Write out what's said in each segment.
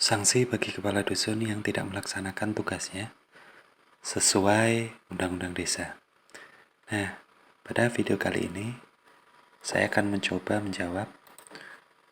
Sanksi bagi kepala dusun yang tidak melaksanakan tugasnya sesuai Undang-Undang Desa. Nah, pada video kali ini saya akan mencoba menjawab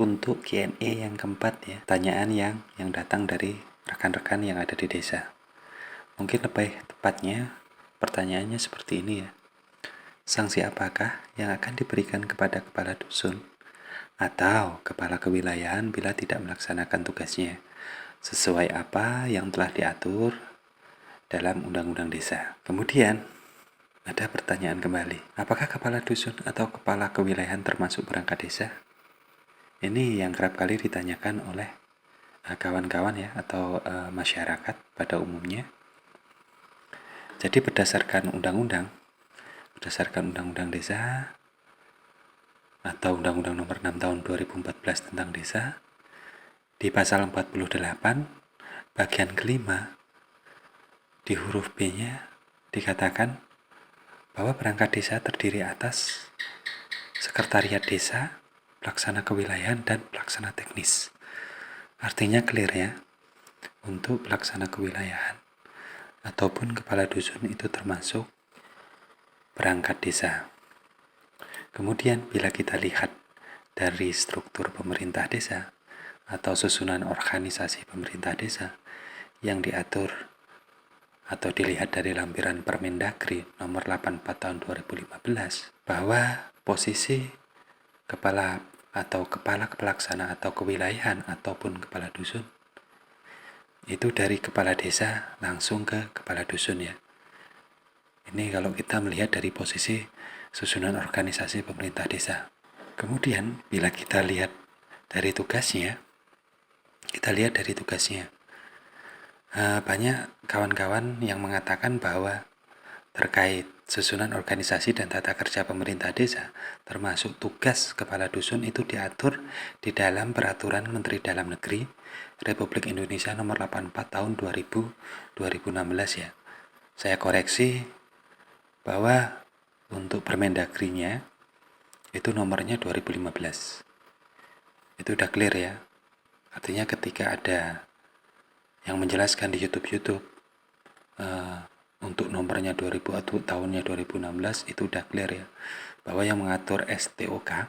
untuk Q&A yang keempat ya, pertanyaan yang datang dari rekan-rekan yang ada di desa. Mungkin lebih tepatnya pertanyaannya seperti ini ya. Sanksi apakah yang akan diberikan kepada kepala dusun atau kepala kewilayahan bila tidak melaksanakan tugasnya sesuai apa yang telah diatur dalam Undang-Undang Desa? Kemudian ada pertanyaan kembali, apakah kepala dusun atau kepala kewilayahan termasuk perangkat desa? Ini yang kerap kali ditanyakan oleh kawan-kawan ya atau masyarakat pada umumnya. Jadi berdasarkan Undang-Undang Desa atau Undang-Undang Nomor 6 Tahun 2014 tentang Desa, di pasal 48 bagian kelima di huruf B-nya dikatakan bahwa perangkat desa terdiri atas sekretariat desa, pelaksana kewilayahan, dan pelaksana teknis. Artinya clear ya, untuk pelaksana kewilayahan ataupun kepala dusun itu termasuk perangkat desa. Kemudian bila kita lihat dari struktur pemerintah desa atau susunan organisasi pemerintah desa yang diatur atau dilihat dari lampiran Permendagri nomor 84 tahun 2015 bahwa posisi kepala pelaksana atau kewilayahan ataupun kepala dusun itu dari kepala desa langsung ke kepala dusun ya. Ini kalau kita melihat dari posisi susunan organisasi pemerintah desa. Kemudian bila kita lihat dari tugasnya, banyak kawan-kawan yang mengatakan bahwa terkait susunan organisasi dan tata kerja pemerintah desa, termasuk tugas kepala dusun itu diatur di dalam Peraturan Menteri Dalam Negeri Republik Indonesia Nomor 84 Tahun 2016 ya. Saya koreksi bahwa untuk Permendagri-nya itu nomornya 2015. Itu udah clear ya. Artinya ketika ada yang menjelaskan di YouTube untuk nomornya 2000 atau tahunnya 2016 itu udah clear ya, bahwa yang mengatur STOK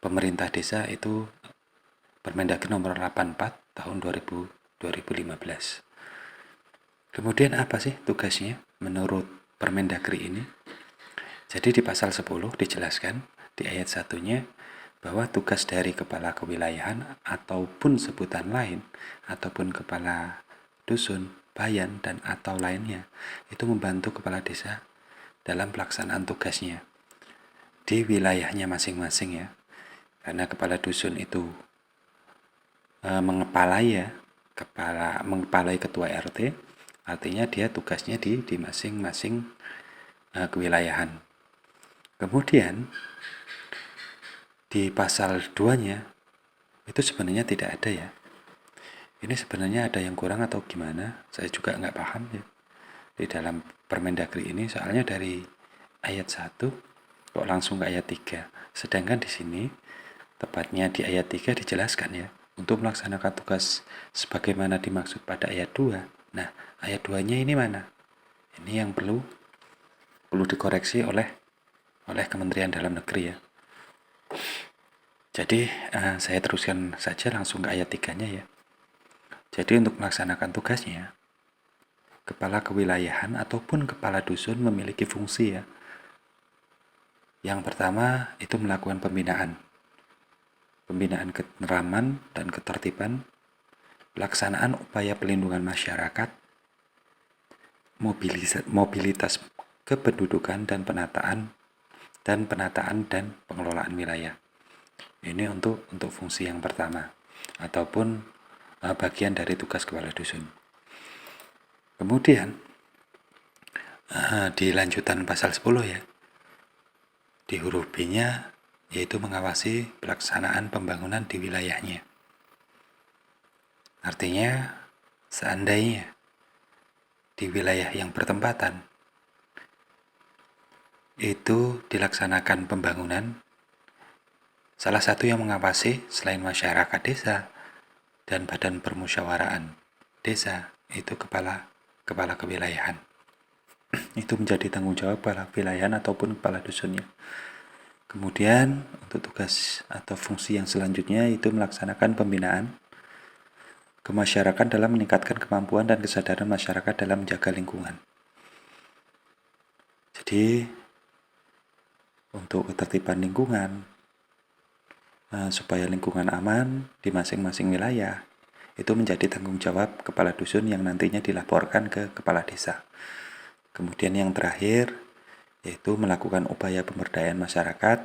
pemerintah desa itu Permendagri nomor 84 tahun 2015. Kemudian apa sih tugasnya menurut Permendagri ini? Jadi di pasal 10 dijelaskan di ayat 1-nya bahwa tugas dari kepala kewilayahan ataupun sebutan lain ataupun kepala dusun, bayan, dan atau lainnya itu membantu kepala desa dalam pelaksanaan tugasnya di wilayahnya masing-masing ya. Karena kepala dusun itu mengepalai ketua RT, artinya dia tugasnya di masing-masing kewilayahan. Kemudian di pasal 2-nya itu sebenarnya tidak ada ya. Ini sebenarnya ada yang kurang atau gimana? Saya juga nggak paham ya di dalam Permendagri ini, soalnya dari ayat 1 kok langsung ke ayat 3. Sedangkan di sini tepatnya di ayat 3 dijelaskan ya, untuk melaksanakan tugas sebagaimana dimaksud pada ayat 2. Nah, ayat 2-nya ini mana? Ini yang perlu dikoreksi oleh Kementerian Dalam Negeri ya. Jadi saya teruskan saja langsung ke ayat 3-nya ya. Jadi untuk melaksanakan tugasnya, kepala kewilayahan ataupun kepala dusun memiliki fungsi ya. Yang pertama itu melakukan pembinaan keteraman dan ketertiban, pelaksanaan upaya pelindungan masyarakat, mobilitas kependudukan dan penataan dan pengelolaan wilayah. Ini untuk fungsi yang pertama ataupun bagian dari tugas kepala dusun. Kemudian di lanjutan pasal 10 ya, di huruf B-nya yaitu mengawasi pelaksanaan pembangunan di wilayahnya. Artinya seandainya di wilayah yang bertempatan itu dilaksanakan pembangunan, salah satu yang mengawasi selain masyarakat desa dan badan permusyawaraan desa itu kepala kewilayahan. Itu menjadi tanggung jawab kepala wilayahan ataupun kepala dusunnya. Kemudian untuk tugas atau fungsi yang selanjutnya itu melaksanakan pembinaan ke masyarakat dalam meningkatkan kemampuan dan kesadaran masyarakat dalam menjaga lingkungan. Jadi untuk ketertiban lingkungan, supaya lingkungan aman di masing-masing wilayah, itu menjadi tanggung jawab kepala dusun yang nantinya dilaporkan ke kepala desa. Kemudian yang terakhir, yaitu melakukan upaya pemberdayaan masyarakat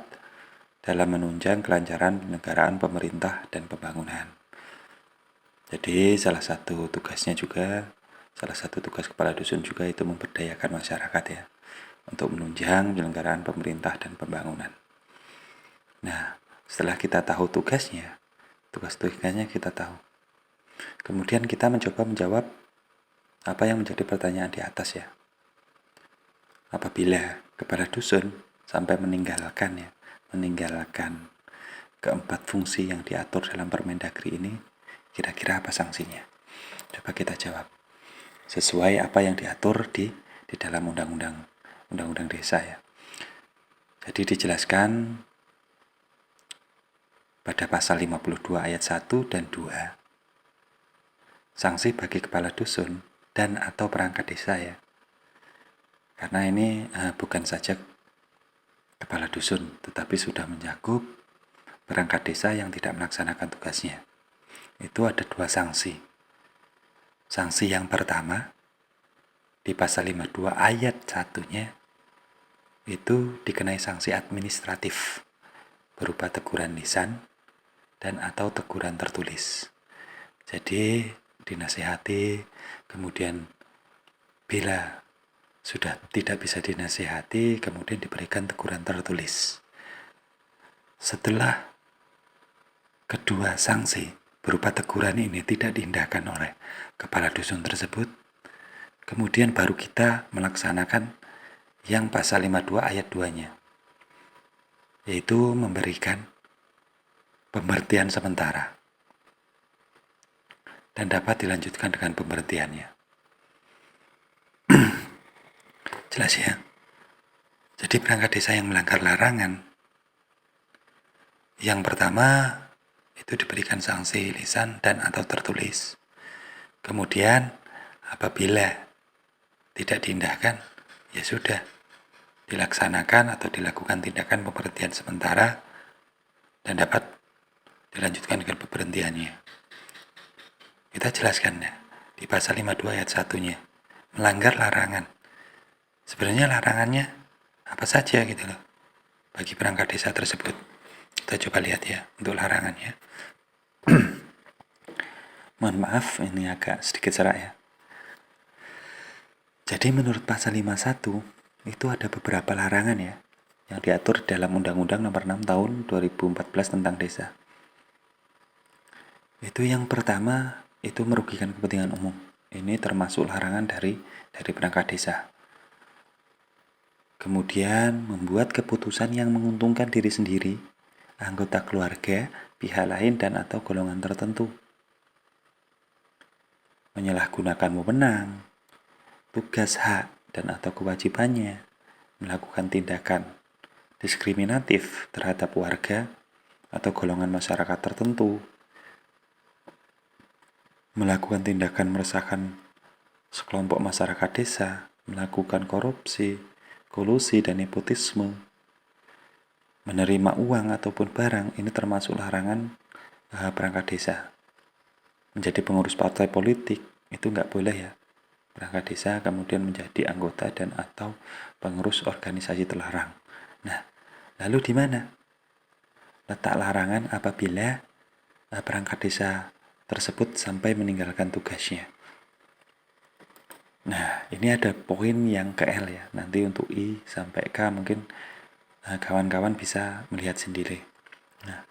dalam menunjang kelancaran penyelenggaraan pemerintah dan pembangunan. Jadi salah satu tugas kepala dusun juga itu memberdayakan masyarakat ya, untuk menunjang penyelenggaraan pemerintah dan pembangunan. Nah, setelah kita tahu tugasnya kita tahu. Kemudian kita mencoba menjawab apa yang menjadi pertanyaan di atas ya. Apabila kepala dusun sampai meninggalkan keempat fungsi yang diatur dalam Permendagri ini, kira-kira apa sanksinya? Coba kita jawab. Sesuai apa yang diatur di dalam undang-undang desa ya. Jadi dijelaskan pada pasal 52 ayat 1 dan 2. Sanksi bagi kepala dusun dan atau perangkat desa ya. Karena ini bukan saja kepala dusun, tetapi sudah mencakup perangkat desa yang tidak melaksanakan tugasnya. Itu ada 2 sanksi. Sanksi yang pertama, di pasal 52 ayat 1-nya, itu dikenai sanksi administratif, berupa teguran lisan dan atau teguran tertulis. Jadi dinasihati, kemudian bila sudah tidak bisa dinasihati, kemudian diberikan teguran tertulis. Setelah kedua sanksi berupa teguran ini tidak diindahkan oleh kepala dusun tersebut, kemudian baru kita melaksanakan yang pasal 52 ayat 2-nya, yaitu memberikan pemberhentian sementara dan dapat dilanjutkan dengan pemberhentiannya. Jelas ya? Jadi perangkat desa yang melanggar larangan, yang pertama itu diberikan sanksi lisan dan atau tertulis. Kemudian apabila tidak diindahkan, ya sudah dilaksanakan atau dilakukan tindakan pemberhentian sementara dan dapat dilanjutkan dengan pemberhentiannya. Kita jelaskan ya, di pasal 52 ayat 1-nya, melanggar larangan. Sebenarnya larangannya apa saja gitu loh bagi perangkat desa tersebut. Kita coba lihat ya untuk larangannya. Mohon maaf, ini agak sedikit serak ya. Jadi menurut pasal 51 itu ada beberapa larangan ya yang diatur dalam Undang-Undang Nomor 6 Tahun 2014 tentang desa. Itu yang pertama, itu merugikan kepentingan umum. Ini termasuk larangan dari perangkat desa. Kemudian membuat keputusan yang menguntungkan diri sendiri, anggota keluarga, pihak lain dan atau golongan tertentu. Menyalahgunakan wewenang, tugas, hak dan atau kewajibannya, melakukan tindakan diskriminatif terhadap warga atau golongan masyarakat tertentu, melakukan tindakan meresahkan sekelompok masyarakat desa, melakukan korupsi, kolusi dan nepotisme, menerima uang ataupun barang, ini termasuk larangan perangkat desa. Menjadi pengurus partai politik itu nggak boleh ya perangkat desa, kemudian menjadi anggota dan atau pengurus organisasi terlarang. Nah, lalu di mana letak larangan apabila perangkat desa tersebut sampai meninggalkan tugasnya? Nah, ini ada poin yang ke L ya. Nanti untuk I sampai K mungkin kawan-kawan bisa melihat sendiri. Nah,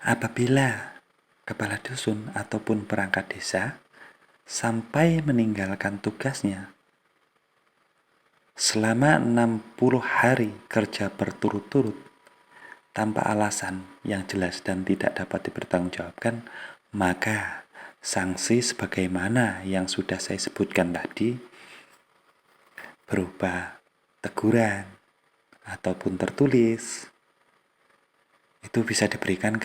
apabila kepala dusun ataupun perangkat desa sampai meninggalkan tugasnya selama 60 hari kerja berturut-turut tanpa alasan yang jelas dan tidak dapat dipertanggungjawabkan, maka sanksi sebagaimana yang sudah saya sebutkan tadi berupa teguran ataupun tertulis itu bisa diberikan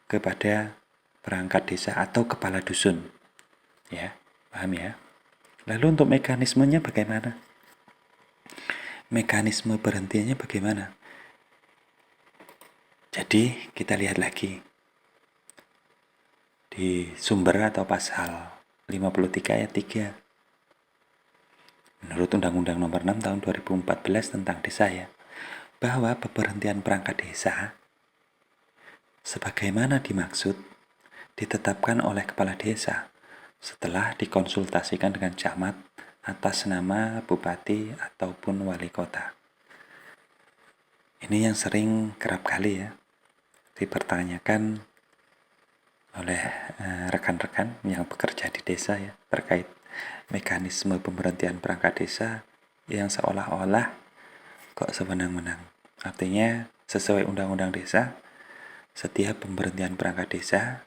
kepada perangkat desa atau kepala dusun. Ya, paham ya? Lalu untuk mekanismenya bagaimana? Mekanisme berhentinya bagaimana? Jadi kita lihat lagi di sumber atau pasal 53 ayat 3. Menurut Undang-Undang Nomor 6 Tahun 2014 tentang desa ya, bahwa pemberhentian perangkat desa sebagaimana dimaksud ditetapkan oleh kepala desa setelah dikonsultasikan dengan camat atas nama bupati ataupun wali kota. Ini yang sering kerap kali ya dipertanyakan oleh rekan-rekan yang bekerja di desa ya terkait mekanisme pemberhentian perangkat desa yang seolah-olah kok sewenang-wenang. Artinya sesuai undang-undang desa, setiap pemberhentian perangkat desa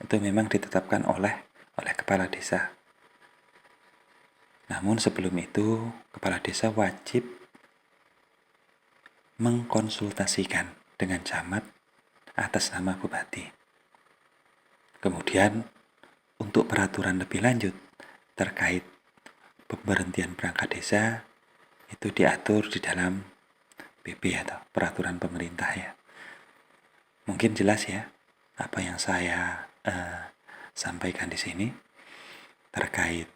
itu memang ditetapkan oleh kepala desa. Namun sebelum itu, kepala desa wajib mengkonsultasikan dengan camat atas nama bupati. Kemudian untuk peraturan lebih lanjut terkait pemberhentian perangkat desa itu diatur di dalam PP atau peraturan pemerintah ya. Mungkin jelas ya apa yang saya sampaikan di sini terkait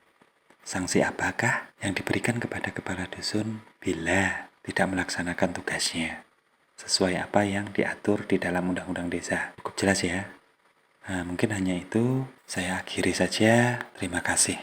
sanksi apakah yang diberikan kepada kepala dusun bila tidak melaksanakan tugasnya sesuai apa yang diatur di dalam undang-undang desa. Cukup jelas ya. Mungkin hanya itu, saya akhiri saja. Terima kasih.